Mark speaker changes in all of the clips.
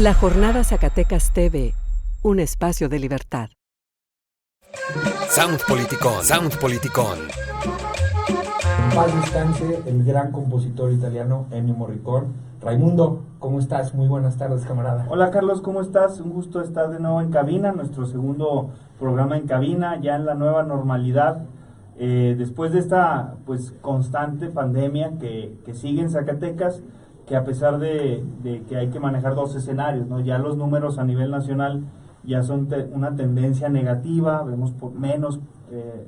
Speaker 1: La Jornada Zacatecas TV, un espacio de libertad.
Speaker 2: Sound Politicón, Sound Politicón.
Speaker 3: En paz descanse el gran compositor italiano Ennio Morricone. Raimundo, ¿cómo estás? Muy buenas tardes, camarada.
Speaker 4: Hola Carlos, ¿cómo estás? Un gusto estar de nuevo en cabina, nuestro segundo programa en cabina, ya en la nueva normalidad, después de esta pues constante pandemia que sigue en Zacatecas, que a pesar de que hay que manejar dos escenarios, ¿no? Ya los números a nivel nacional ya son una tendencia negativa, vemos menos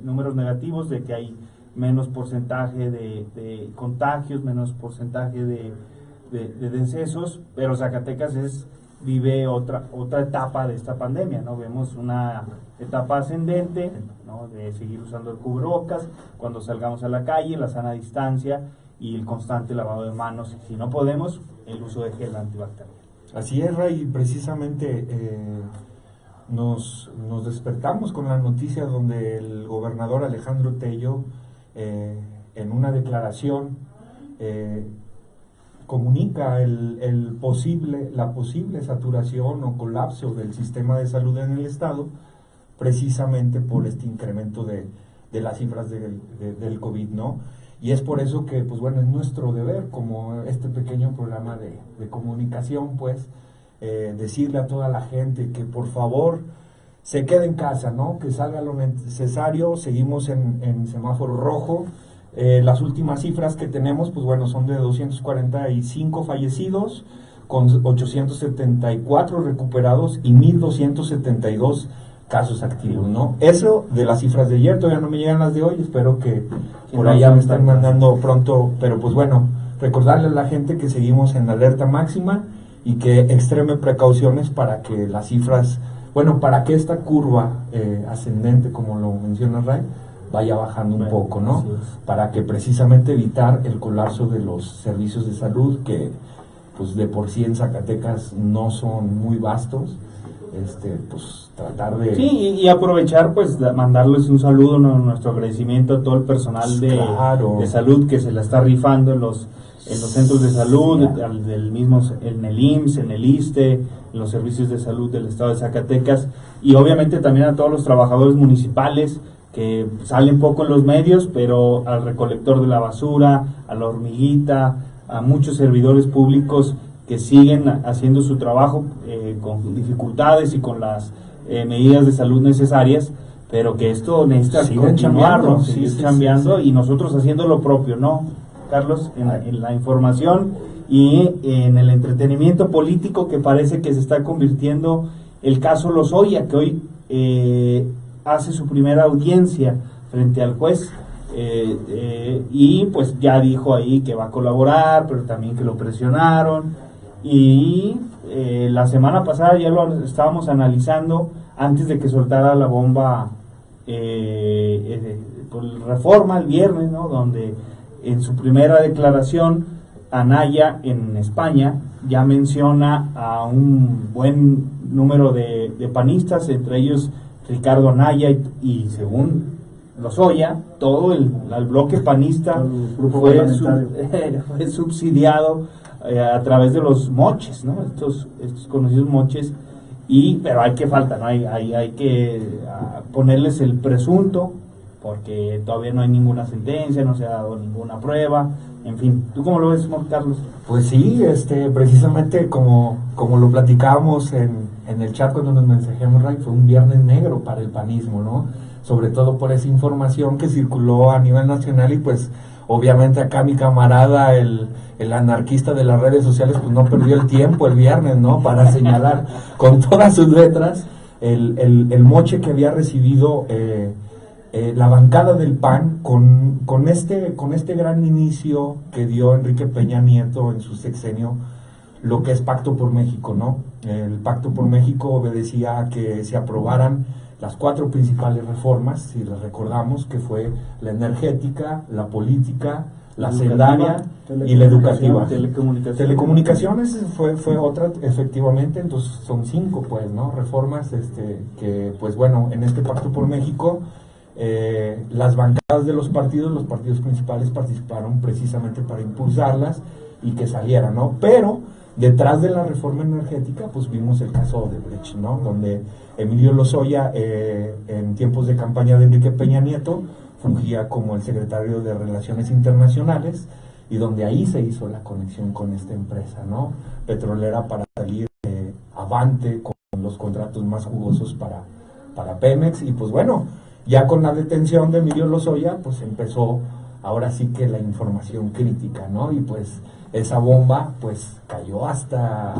Speaker 4: números negativos, de que hay menos porcentaje de contagios, menos porcentaje de decesos, pero Zacatecas vive otra etapa de esta pandemia, ¿no? Vemos una etapa ascendente, ¿no? De seguir usando el cubrebocas cuando salgamos a la calle, la sana distancia y el constante lavado de manos, y si no podemos, el uso de gel antibacterial.
Speaker 3: Así es, Ray, precisamente nos despertamos con la noticia donde el gobernador Alejandro Tello, en una declaración, comunica la posible saturación o colapso del sistema de salud en el estado, precisamente por este incremento de las cifras del COVID, ¿no? Y es por eso que, pues bueno, es nuestro deber, como este pequeño programa de comunicación, pues, decirle a toda la gente que por favor se quede en casa, ¿no? Que salga lo necesario. Seguimos en semáforo rojo. Las últimas cifras que tenemos, pues bueno, son de 245 fallecidos, con 874 recuperados y 1,272 casos activos, ¿no? Eso de las cifras de ayer, todavía no me llegan las de hoy, espero que por allá me están mandando pronto, pero pues bueno, recordarle a la gente que seguimos en alerta máxima y que extreme precauciones para que las cifras, bueno, para que esta curva ascendente, como lo menciona Ray, vaya bajando un poco, ¿no? Para que precisamente evitar el colapso de los servicios de salud, que pues de por sí en Zacatecas no son muy vastos. Pues tratar de...
Speaker 4: Sí, y aprovechar, pues, mandarles un saludo, nuestro agradecimiento a todo el personal de salud que se la está rifando en los centros de salud, en el IMSS, en el ISSSTE, en los servicios de salud del estado de Zacatecas, y obviamente también a todos los trabajadores municipales que salen poco en los medios, pero al recolector de la basura, a la hormiguita, a muchos servidores públicos que siguen haciendo su trabajo con dificultades y con las medidas de salud necesarias, pero que esto necesita continuarlo, seguir cambiando, y nosotros haciendo lo propio, ¿no, Carlos? En la información y en el entretenimiento político, que parece que se está convirtiendo el caso Lozoya, que hoy hace su primera audiencia frente al juez, y pues ya dijo ahí que va a colaborar, pero también que lo presionaron. Y la semana pasada ya lo estábamos analizando antes de que soltara la bomba por Reforma el viernes, ¿no? Donde en su primera declaración Anaya en España ya menciona a un buen número de panistas, entre ellos Ricardo Anaya, y según Lozoya, todo el bloque panista fue subsidiado a través de los moches, ¿no? Estos conocidos moches, pero hay que falta, ¿no? Hay que ponerles el presunto, porque todavía no hay ninguna sentencia, no se ha dado ninguna prueba, en fin. ¿Tú cómo lo ves, Carlos?
Speaker 3: Pues sí, precisamente como lo platicábamos en el chat cuando nos mensajamos, Ray, fue un viernes negro para el panismo, ¿no? Sobre todo por esa información que circuló a nivel nacional, y pues obviamente acá mi camarada, el anarquista de las redes sociales, pues no perdió el tiempo el viernes, ¿no? Para señalar con todas sus letras el moche que había recibido la bancada del PAN con este gran inicio que dio Enrique Peña Nieto en su sexenio, lo que es Pacto por México, ¿no? El Pacto por México obedecía a que se aprobaran las 4 principales reformas, si las recordamos, que fue la energética, la política, la hacendaria y la educativa. Telecomunicaciones fue otra, efectivamente. Entonces son 5, pues, ¿no? Reformas que, pues bueno, en este Pacto por México, las bancadas de los partidos principales participaron precisamente para impulsarlas y que salieran, ¿no? Pero Detrás de la reforma energética, pues vimos el caso de Odebrecht, ¿no? Donde Emilio Lozoya, en tiempos de campaña de Enrique Peña Nieto, fungía como el secretario de Relaciones Internacionales, y donde ahí se hizo la conexión con esta empresa, ¿no? Petrolera, para salir avante con los contratos más jugosos para Pemex. Y pues bueno, ya con la detención de Emilio Lozoya, pues empezó ahora sí que la información crítica, ¿no? Y pues esa bomba pues cayó hasta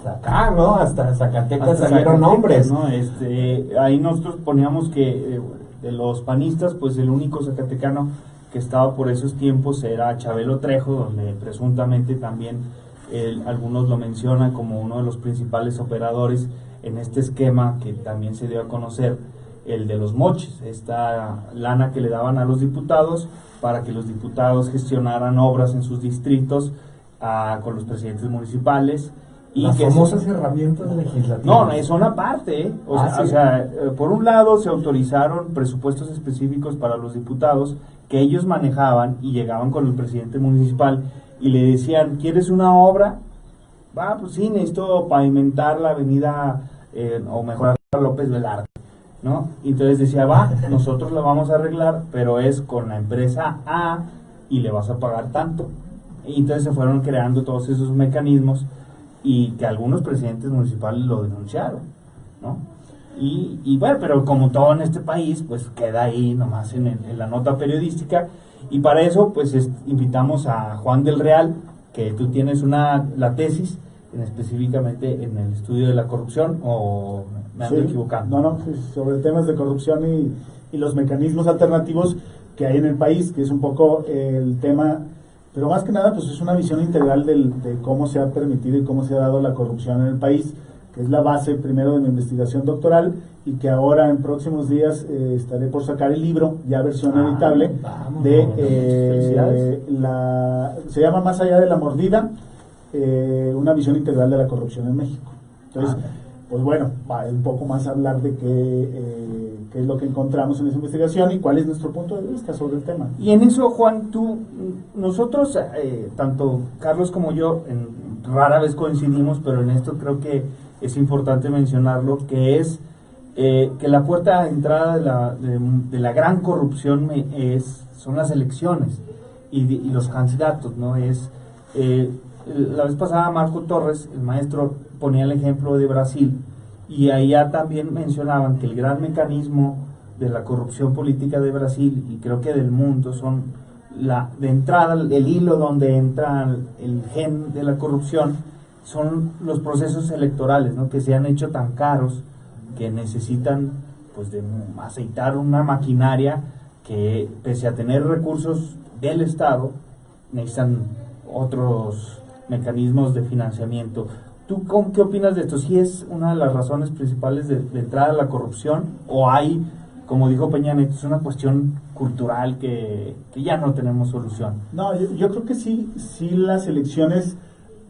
Speaker 3: acá, ¿no? Hasta Zacatecas salieron nombres,
Speaker 4: ¿no? Ahí nosotros poníamos que de los panistas, pues el único zacatecano que estaba por esos tiempos era Chabelo Trejo, donde presuntamente también algunos lo mencionan como uno de los principales operadores en este esquema que también se dio a conocer, el de los moches, esta lana que le daban a los diputados para que los diputados gestionaran obras en sus distritos con los presidentes municipales.
Speaker 3: Y las famosas herramientas legislativas.
Speaker 4: No, son aparte, ¿eh? O sea, por un lado se autorizaron presupuestos específicos para los diputados que ellos manejaban y llegaban con el presidente municipal y le decían, ¿quieres una obra? Pues sí, necesito pavimentar la avenida o mejorar López Velarde, ¿no? Y entonces decía, nosotros la vamos a arreglar, pero es con la empresa A y le vas a pagar tanto. Y entonces se fueron creando todos esos mecanismos y que algunos presidentes municipales lo denunciaron, ¿no? Y bueno, pero como todo en este país, pues queda ahí nomás en la nota periodística, y para eso pues invitamos a Juan del Real, que tú tienes la tesis específicamente en el estudio de la corrupción, o me ando equivocando.
Speaker 5: No, sobre temas de corrupción y los mecanismos alternativos que hay en el país, que es un poco el tema, pero más que nada pues es una visión integral de cómo se ha permitido y cómo se ha dado la corrupción en el país, que es la base primero de mi investigación doctoral, y que ahora en próximos días estaré por sacar el libro, ya versión editable, se llama Más allá de la mordida, una visión integral de la corrupción en México. Entonces, pues bueno, va un poco más a hablar de qué es lo que encontramos en esa investigación y cuál es nuestro punto de vista sobre el tema.
Speaker 4: Y en eso, Juan, nosotros, tanto Carlos como yo, rara vez coincidimos, pero en esto creo que es importante mencionarlo, que es que la puerta de entrada de la gran corrupción son las elecciones y los candidatos, ¿no? La vez pasada Marco Torres, el maestro, ponía el ejemplo de Brasil, y allá también mencionaban que el gran mecanismo de la corrupción política de Brasil, y creo que del mundo, son de entrada, el hilo donde entra el gen de la corrupción, son los procesos electorales, ¿no? Que se han hecho tan caros que necesitan pues de aceitar una maquinaria que, pese a tener recursos del Estado, necesitan otros mecanismos de financiamiento. ¿Tú qué opinas de esto? ¿Sí es una de las razones principales de entrada a la corrupción, o hay, como dijo Peña Nieto, es una cuestión cultural que ya no tenemos solución?
Speaker 5: No, yo creo que sí las elecciones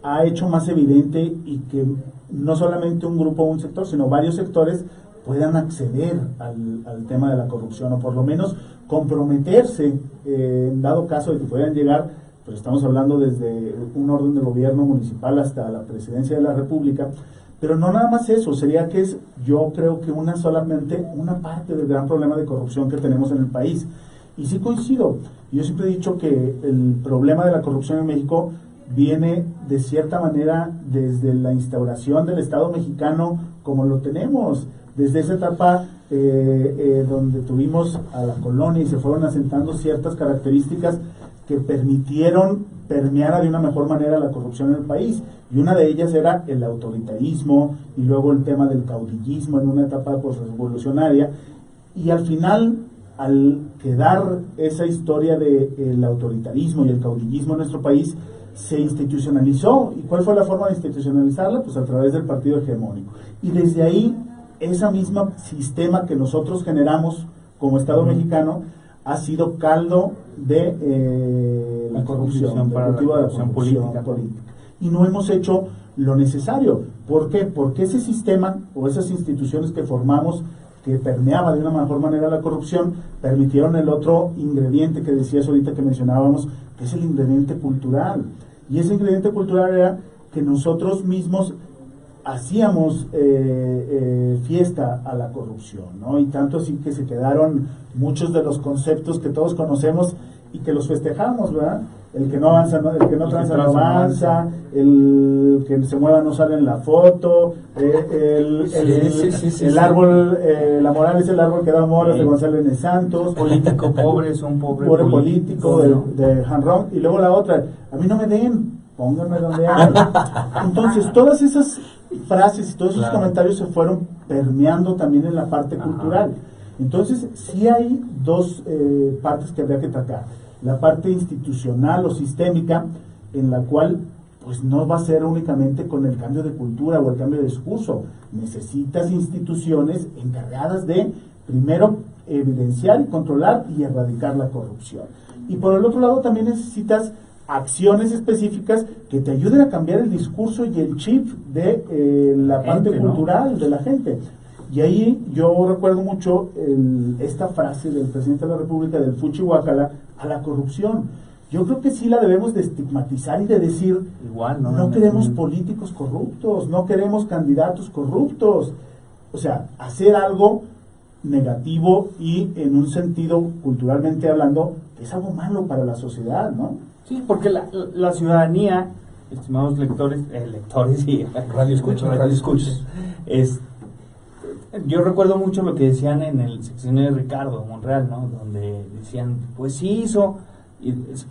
Speaker 5: ha hecho más evidente, y que no solamente un grupo o un sector, sino varios sectores puedan acceder al tema de la corrupción, o por lo menos comprometerse en dado caso de que puedan llegar, pues estamos hablando desde un orden de gobierno municipal hasta la presidencia de la República. Pero no nada más eso, sería que yo creo que solamente una parte del gran problema de corrupción que tenemos en el país. Y sí coincido, yo siempre he dicho que el problema de la corrupción en México viene de cierta manera desde la instauración del Estado mexicano como lo tenemos, desde esa etapa donde tuvimos a la colonia y se fueron asentando ciertas características que permitieron permeara de una mejor manera la corrupción en el país, y una de ellas era el autoritarismo, y luego el tema del caudillismo en una etapa revolucionaria, y al final, al quedar esa historia del autoritarismo y el caudillismo en nuestro país, se institucionalizó. ¿Y cuál fue la forma de institucionalizarla? Pues a través del partido hegemónico, y desde ahí esa misma sistema que nosotros generamos como Estado mexicano ha sido caldo de la corrupción,
Speaker 4: para la corrupción política.
Speaker 5: Y no hemos hecho lo necesario. ¿Por qué? Porque ese sistema o esas instituciones que formamos, que permeaba de una mejor manera la corrupción, permitieron el otro ingrediente que decías ahorita, que mencionábamos, que es el ingrediente cultural. Y ese ingrediente cultural era que nosotros mismos hacíamos fiesta a la corrupción, ¿no? Y tanto así que se quedaron muchos de los conceptos que todos conocemos y que los festejamos, ¿verdad? El que no avanza, ¿no? El que no tranza no avanza, el que se mueva no sale en la foto, el árbol, la moral es el árbol que da moras de Gonzalo N. Santos.
Speaker 4: Político pobre es un pobre
Speaker 5: político de Hanron. Y luego la otra, a mí no me den, pónganme donde hay. Entonces, todas esas frases y todos esos comentarios se fueron permeando también en la parte cultural. Entonces, sí hay dos partes que habría que tratar. La parte institucional o sistémica, en la cual pues no va a ser únicamente con el cambio de cultura o el cambio de discurso. Necesitas instituciones encargadas de, primero, evidenciar y controlar y erradicar la corrupción. Y por el otro lado también necesitas acciones específicas que te ayuden a cambiar el discurso y el chip de la parte cultural, ¿no?, de la gente. Y ahí yo recuerdo mucho esta frase del presidente de la República, del fuchi guácala a la corrupción. Yo creo que sí la debemos de estigmatizar y de decir, igual, no queremos políticos corruptos, no queremos candidatos corruptos. O sea, hacer algo negativo y en un sentido, culturalmente hablando, es algo malo para la sociedad, ¿no?
Speaker 4: Sí, porque la ciudadanía, estimados lectores y radioescuchas, yo recuerdo mucho lo que decían en el sexenio de Ricardo Monreal, ¿no? Donde decían, pues sí hizo,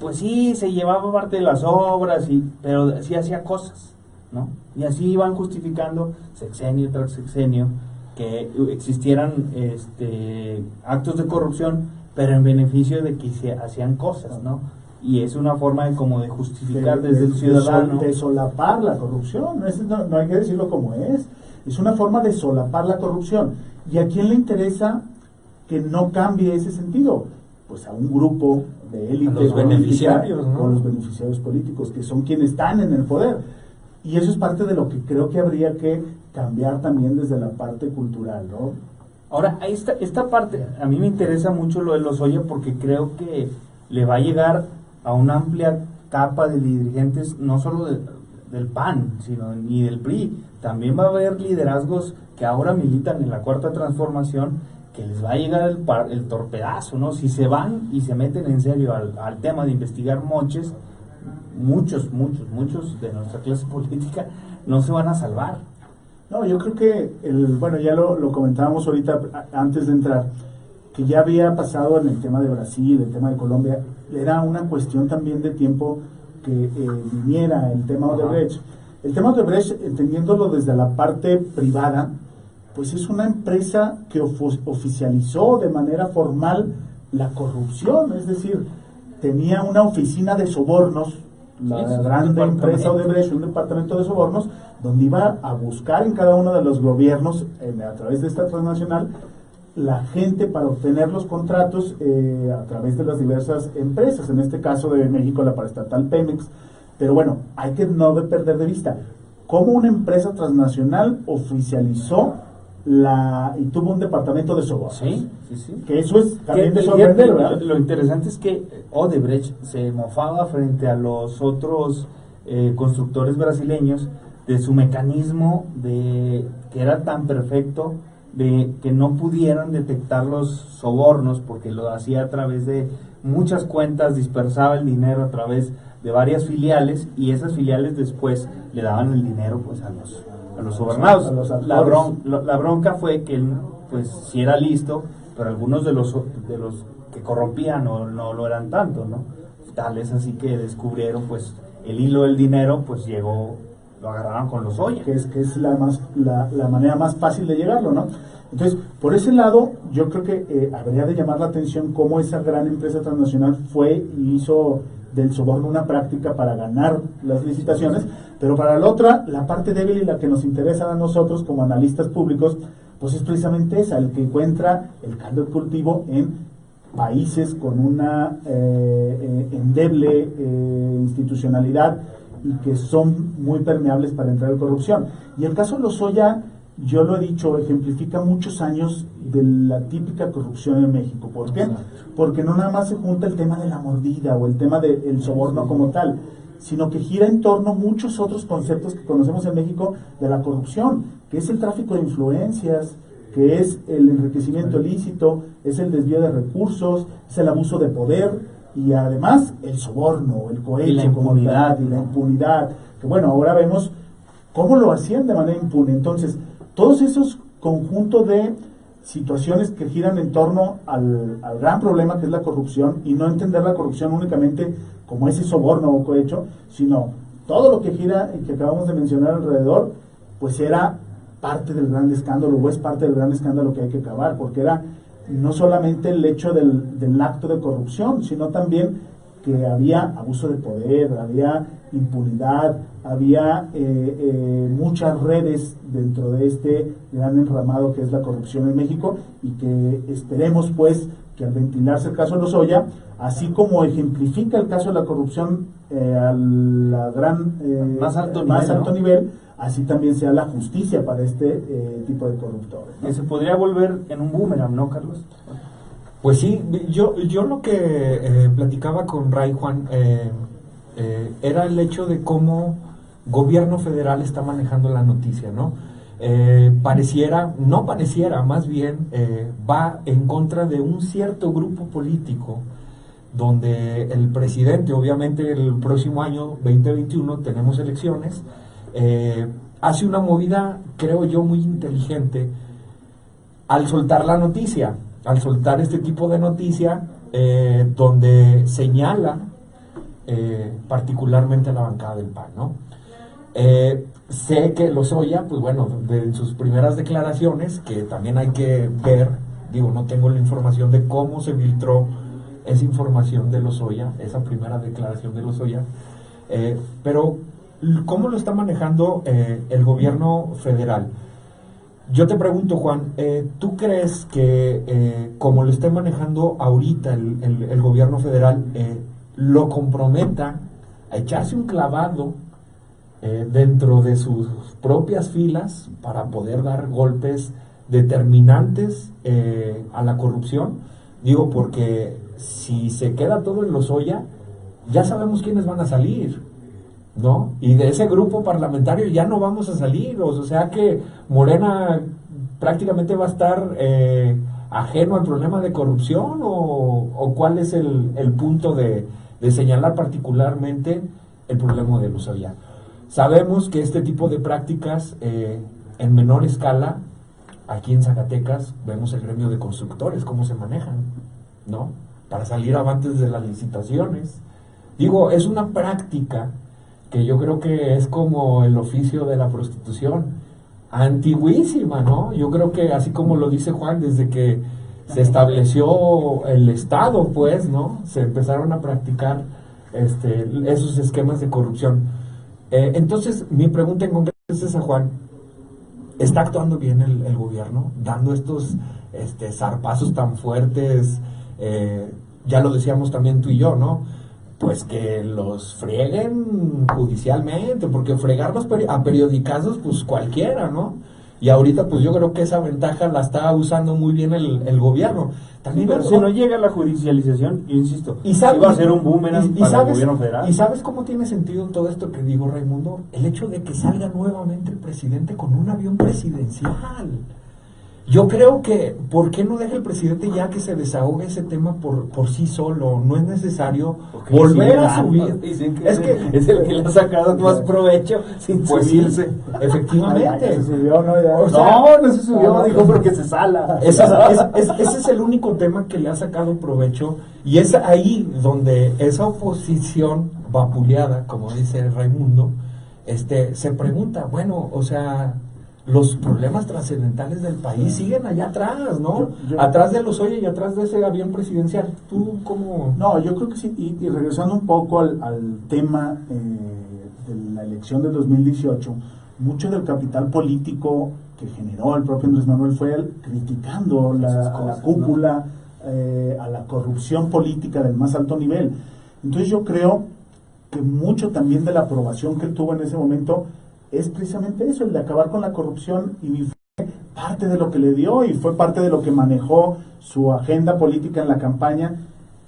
Speaker 4: pues sí, se llevaba parte de las obras, pero sí hacía cosas, ¿no? Y así iban justificando sexenio tras sexenio que existieran actos de corrupción, pero en beneficio de que se hacían cosas, ¿no? Y es una forma de como de justificar desde el ciudadano.
Speaker 5: De solapar la corrupción, no hay que decirlo como es. Es una forma de solapar la corrupción. ¿Y a quién le interesa que no cambie ese sentido? Pues a un grupo de élite,
Speaker 3: los beneficiarios, ¿no?
Speaker 5: O los beneficiarios políticos, que son quienes están en el poder. Y eso es parte de lo que creo que habría que cambiar también desde la parte cultural, ¿no?
Speaker 4: Ahora, esta parte, a mí me interesa mucho lo de Lozoya porque creo que le va a llegar a una amplia capa de dirigentes, no solo del PAN, sino ni del PRI. También va a haber liderazgos que ahora militan en la Cuarta Transformación, que les va a llegar el torpedazo, ¿no? Si se van y se meten en serio al tema de investigar moches, muchos de nuestra clase política no se van a salvar.
Speaker 5: No, yo creo que, ya lo comentábamos ahorita antes de entrar, que ya había pasado en el tema de Brasil, el tema de Colombia, era una cuestión también de tiempo que viniera el tema Odebrecht. El tema Odebrecht, entendiéndolo desde la parte privada, pues es una empresa que oficializó de manera formal la corrupción, es decir, tenía una oficina de sobornos, la grande empresa Odebrecht, un departamento de sobornos, donde iba a buscar en cada uno de los gobiernos, a través de esta transnacional, la gente para obtener los contratos a través de las diversas empresas, en este caso de México la paraestatal Pemex. Pero bueno, hay que no perder de vista cómo una empresa transnacional oficializó y tuvo un departamento de sobornos.
Speaker 4: Sí.
Speaker 5: Que eso es también de sorprender, ¿verdad?
Speaker 4: Lo interesante es que Odebrecht se mofaba frente a los otros constructores brasileños de su mecanismo que era tan perfecto de que no pudieran detectar los sobornos porque lo hacía a través de muchas cuentas, dispersaba el dinero a través de varias filiales y esas filiales después le daban el dinero pues a los sobornados. La bronca fue que él pues sí era listo, pero algunos de los que corrompían no lo eran tanto, ¿no? Tal es así que descubrieron pues el hilo del dinero, pues lo agarraron con Lozoya.
Speaker 5: Que es la manera más fácil de llegarlo, ¿no? Entonces, por ese lado, yo creo que habría de llamar la atención cómo esa gran empresa transnacional fue y hizo del soborno una práctica para ganar las licitaciones, pero para la otra, la parte débil y la que nos interesa a nosotros como analistas públicos, pues es precisamente esa, el que encuentra el caldo de cultivo en países con una endeble institucionalidad y que son muy permeables para entrar en corrupción. Y el caso de Lozoya, yo lo he dicho, ejemplifica muchos años de la típica corrupción en México. ¿Por qué? Porque no nada más se junta el tema de la mordida o el tema del soborno como tal, sino que gira en torno a muchos otros conceptos que conocemos en México de la corrupción, que es el tráfico de influencias, que es el enriquecimiento ilícito, es el desvío de recursos, es el abuso de poder y además el soborno, el cohecho,
Speaker 4: y la
Speaker 5: impunidad, que bueno, ahora vemos cómo lo hacían de manera impune. Entonces, todos esos conjuntos de situaciones que giran en torno al gran problema que es la corrupción, y no entender la corrupción únicamente como ese soborno o cohecho, sino todo lo que gira y que acabamos de mencionar alrededor, pues era parte del gran escándalo, o es parte del gran escándalo que hay que acabar, porque era no solamente el hecho del acto de corrupción, sino también que había abuso de poder, había impunidad, había muchas redes dentro de este gran enramado que es la corrupción en México, y que esperemos pues que al ventilarse el caso Lozoya, así como ejemplifica el caso de la corrupción a la gran
Speaker 4: más alto
Speaker 5: nivel, así también sea la justicia para este tipo de corruptores, ¿no?
Speaker 4: Que se podría volver en un boomerang, ¿no, Carlos?
Speaker 3: Pues sí, yo lo que platicaba con Ray, Juan, era el hecho de cómo gobierno federal está manejando la noticia, ¿no? Más bien va en contra de un cierto grupo político, donde el presidente, obviamente el próximo año 2021 tenemos elecciones, hace una movida, creo yo, muy inteligente al soltar la noticia, al soltar este tipo de noticia, donde señala particularmente a la bancada del PAN, ¿no? Sé que Lozoya, pues bueno, de sus primeras declaraciones, que también hay que ver, digo, no tengo la información de cómo se filtró esa información de Lozoya, esa primera declaración de Lozoya, pero ¿cómo lo está manejando el gobierno federal? Yo te pregunto, Juan, ¿tú crees que como lo esté manejando ahorita el gobierno federal, lo comprometa a echarse un clavado dentro de sus propias filas para poder dar golpes determinantes a la corrupción? Digo, porque si se queda todo en Lozoya, ya sabemos quiénes van a salir, ¿no? Y de ese grupo parlamentario ya no vamos a salir, o sea que Morena prácticamente va a estar ajeno al problema de corrupción, o cuál es el punto de señalar particularmente el problema de Lozoya. Sabemos que este tipo de prácticas en menor escala, aquí en Zacatecas vemos el gremio de constructores, cómo se manejan, ¿no? Para salir avantes de las licitaciones. Digo, es una práctica que yo creo que es como el oficio de la prostitución, antiguísima, ¿no? Yo creo que así como lo dice Juan, desde que se estableció el Estado, pues, ¿no? Se empezaron a practicar esos esquemas de corrupción. Entonces, mi pregunta en concreto es esa, Juan. ¿Está actuando bien el gobierno, dando estos zarpazos tan fuertes? Ya lo decíamos también tú y yo, ¿no? Pues que los frieguen judicialmente, porque fregarlos a periodicazos, pues cualquiera, ¿no? Y ahorita, pues yo creo que esa ventaja la está usando muy bien el gobierno. También,
Speaker 4: pero si no llega la judicialización, yo insisto,
Speaker 3: va
Speaker 4: a ser un boomerang para el gobierno federal.
Speaker 3: ¿Y sabes cómo tiene sentido todo esto que digo, Raimundo? El hecho de que salga nuevamente el presidente con un avión presidencial. Yo creo que, ¿por qué no deja el presidente ya que se desahogue ese tema por sí solo? No es necesario volver a subir.
Speaker 4: Dicen que es el que le ha sacado más provecho sin subirse.
Speaker 3: Efectivamente.
Speaker 5: Se subió, ¿no?
Speaker 4: No se subió, dijo porque se sala.
Speaker 3: Ese es el único tema que le ha sacado provecho, y es ahí donde esa oposición vapuleada, como dice Raimundo, se pregunta, bueno, o sea, los problemas trascendentales del país siguen allá atrás, ¿no? Atrás de Lozoya y atrás de ese avión presidencial. ¿Tú cómo...?
Speaker 5: No, yo creo que sí, y regresando un poco al tema de la elección del 2018, mucho del capital político que generó el propio Andrés Manuel fue criticando a la cúpula, ¿no? A la corrupción política del más alto nivel. Entonces yo creo que mucho también de la aprobación que él tuvo en ese momento es precisamente eso, el de acabar con la corrupción, y fue parte de lo que le dio y fue parte de lo que manejó su agenda política en la campaña,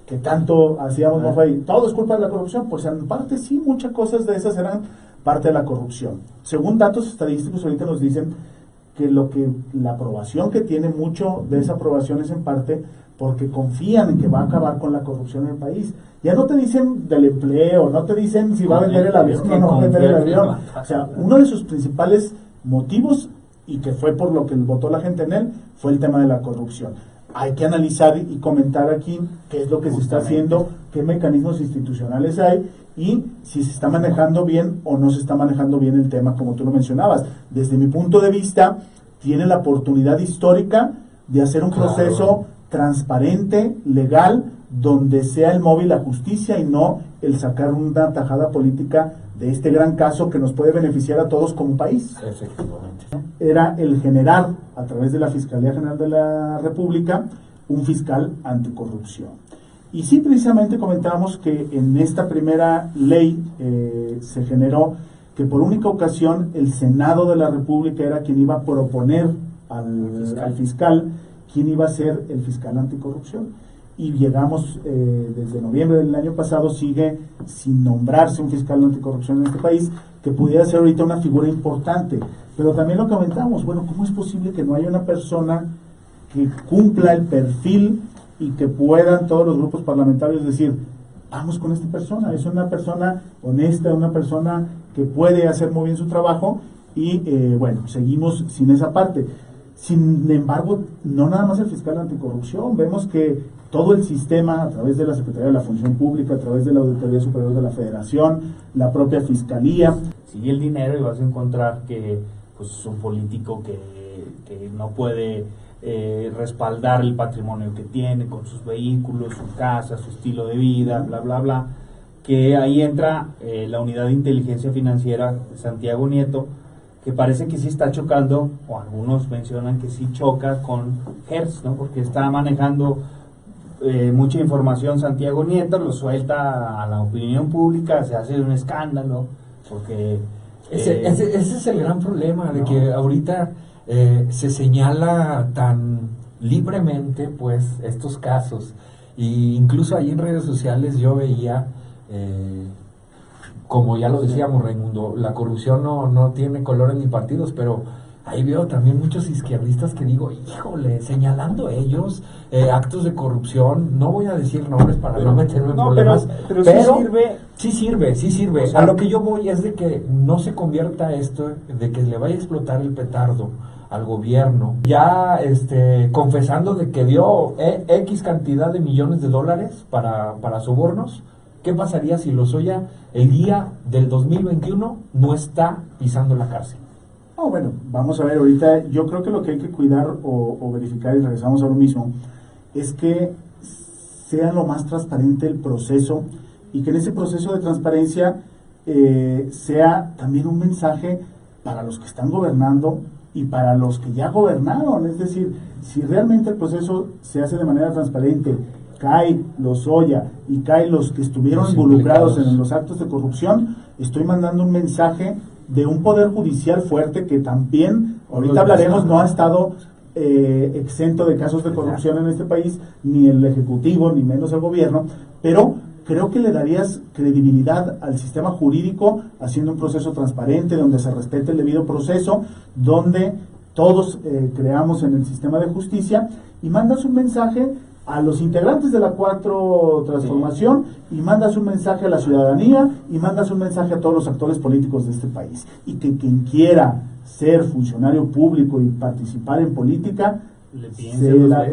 Speaker 5: que tanto hacíamos mofa y todo es culpa de la corrupción, pues en parte sí, muchas cosas de esas eran parte de la corrupción. Según datos estadísticos ahorita nos dicen que la aprobación que tiene, mucho de esa aprobación es en parte porque confían en que va a acabar con la corrupción en el país. Ya no te dicen del empleo, no te dicen si va a vender el avión o no va a vender el avión. O sea, uno de sus principales motivos, y que fue por lo que votó la gente en él, fue el tema de la corrupción. Hay que analizar y comentar aquí qué es lo que se está haciendo, qué mecanismos institucionales hay y si se está manejando bien o no se está manejando bien el tema, como tú lo mencionabas. Desde mi punto de vista, tiene la oportunidad histórica de hacer un proceso transparente, legal, donde sea el móvil la justicia y no el sacar una tajada política de este gran caso que nos puede beneficiar a todos como país.
Speaker 6: Efectivamente.
Speaker 5: Era el generar, a través de la Fiscalía General de la República, un fiscal anticorrupción. Y sí, precisamente comentábamos que en esta primera ley se generó que por única ocasión el Senado de la República era quien iba a proponer al fiscal quién iba a ser el fiscal anticorrupción. Y llegamos, desde noviembre del año pasado, sigue sin nombrarse un fiscal anticorrupción en este país, que pudiera ser ahorita una figura importante. Pero también lo comentamos, bueno, ¿cómo es posible que no haya una persona que cumpla el perfil y que puedan todos los grupos parlamentarios decir, vamos con esta persona, es una persona honesta, una persona que puede hacer muy bien su trabajo y bueno, seguimos sin esa parte? Sin embargo, no nada más el fiscal anticorrupción, vemos que todo el sistema, a través de la Secretaría de la Función Pública, a través de la Auditoría Superior de la Federación, la propia Fiscalía.
Speaker 4: Sigue el dinero y vas a encontrar que pues, es un político que no puede respaldar el patrimonio que tiene con sus vehículos, su casa, su estilo de vida, bla, bla, bla. Que ahí entra la Unidad de Inteligencia Financiera de Santiago Nieto, que parece que sí está chocando, o algunos mencionan que sí choca con Hertz, ¿no? Porque está manejando mucha información Santiago Nieto, lo suelta a la opinión pública, se hace un escándalo, porque...
Speaker 6: Ese es el gran problema, de que ahorita se señala tan libremente pues estos casos, y incluso ahí en redes sociales yo veía... como ya lo decíamos, Raimundo, la corrupción no tiene colores ni partidos, pero ahí veo también muchos izquierdistas que digo, híjole, señalando ellos actos de corrupción, no voy a decir nombres para no meterme en problemas,
Speaker 4: pero sí sirve.
Speaker 6: O sea, a lo que yo voy es de que no se convierta esto, de que le vaya a explotar el petardo al gobierno, ya confesando de que dio X cantidad de millones de dólares para sobornos. ¿Qué pasaría si Lozoya el día del 2021 no está pisando la cárcel?
Speaker 5: No, bueno, vamos a ver ahorita, yo creo que lo que hay que cuidar o verificar, y regresamos a lo mismo, es que sea lo más transparente el proceso y que en ese proceso de transparencia sea también un mensaje para los que están gobernando y para los que ya gobernaron. Es decir, si realmente el proceso se hace de manera transparente, cae Lozoya y cae los que estuvieron involucrados en los actos de corrupción, estoy mandando un mensaje de un poder judicial fuerte que también, ahorita hablaremos, no ha estado exento de casos de corrupción en este país, ni el Ejecutivo, ni menos el gobierno, pero creo que le darías credibilidad al sistema jurídico haciendo un proceso transparente, donde se respete el debido proceso, donde todos creamos en el sistema de justicia, y mandas un mensaje a los integrantes de la 4 Transformación, y mandas un mensaje a la ciudadanía, y mandas un mensaje a todos los actores políticos de este país, y que quien quiera ser funcionario público y participar en política,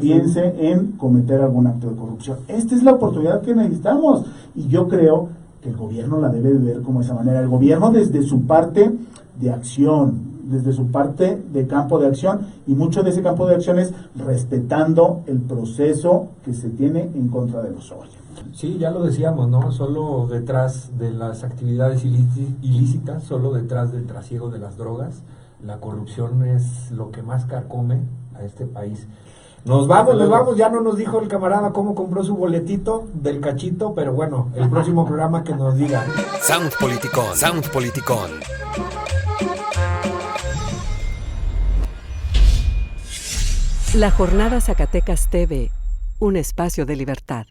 Speaker 5: piense en cometer algún acto de corrupción. Esta es la oportunidad que necesitamos, y yo creo que el gobierno la debe ver como esa manera. El gobierno, desde su parte de acción, desde su parte de campo de acción, y mucho de ese campo de acción es respetando el proceso que se tiene en contra de Lozoya.
Speaker 6: Sí, ya lo decíamos, ¿no? Solo detrás de las actividades ilícitas, solo detrás del trasiego de las drogas, la corrupción es lo que más carcome a este país. Nos vamos, ya no nos dijo el camarada cómo compró su boletito del cachito, pero bueno, el próximo programa que nos diga.
Speaker 2: Sound Politicón.
Speaker 1: La Jornada Zacatecas TV, un espacio de libertad.